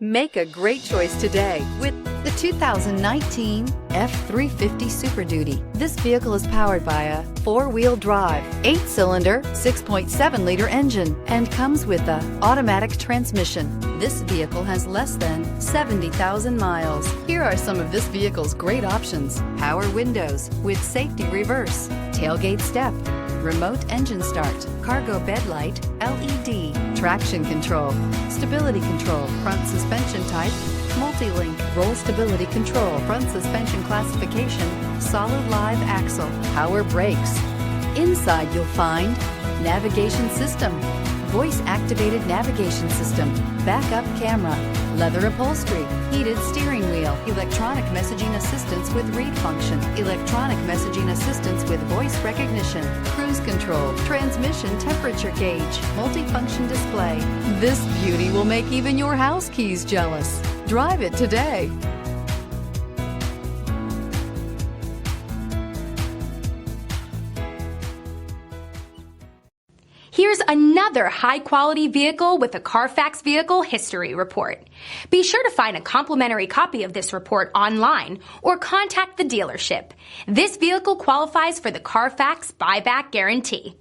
Make a great choice today with the 2019 F-350 Super Duty. This vehicle is powered by a 4-wheel drive, 8-cylinder, 6.7-liter engine and comes with an automatic transmission. This vehicle has less than 70,000 miles. Here are some of this vehicle's great options: power windows with safety reverse, tailgate step, remote engine start, cargo bed light, LED, traction control, stability control, front suspension type, multi-link, roll stability control, front suspension classification, solid live axle, power brakes. Inside you'll find navigation system, voice-activated navigation system, backup camera, leather upholstery, heated steering wheel, electronic messaging assistance with read function, electronic messaging assistance with voice recognition, cruise control, transmission temperature gauge, multifunction display. This beauty will make even your house keys jealous. Drive it today. Here's another high-quality vehicle with a CARFAX Vehicle History Report. Be sure to find a complimentary copy of this report online or contact the dealership. This vehicle qualifies for the CARFAX Buyback Guarantee.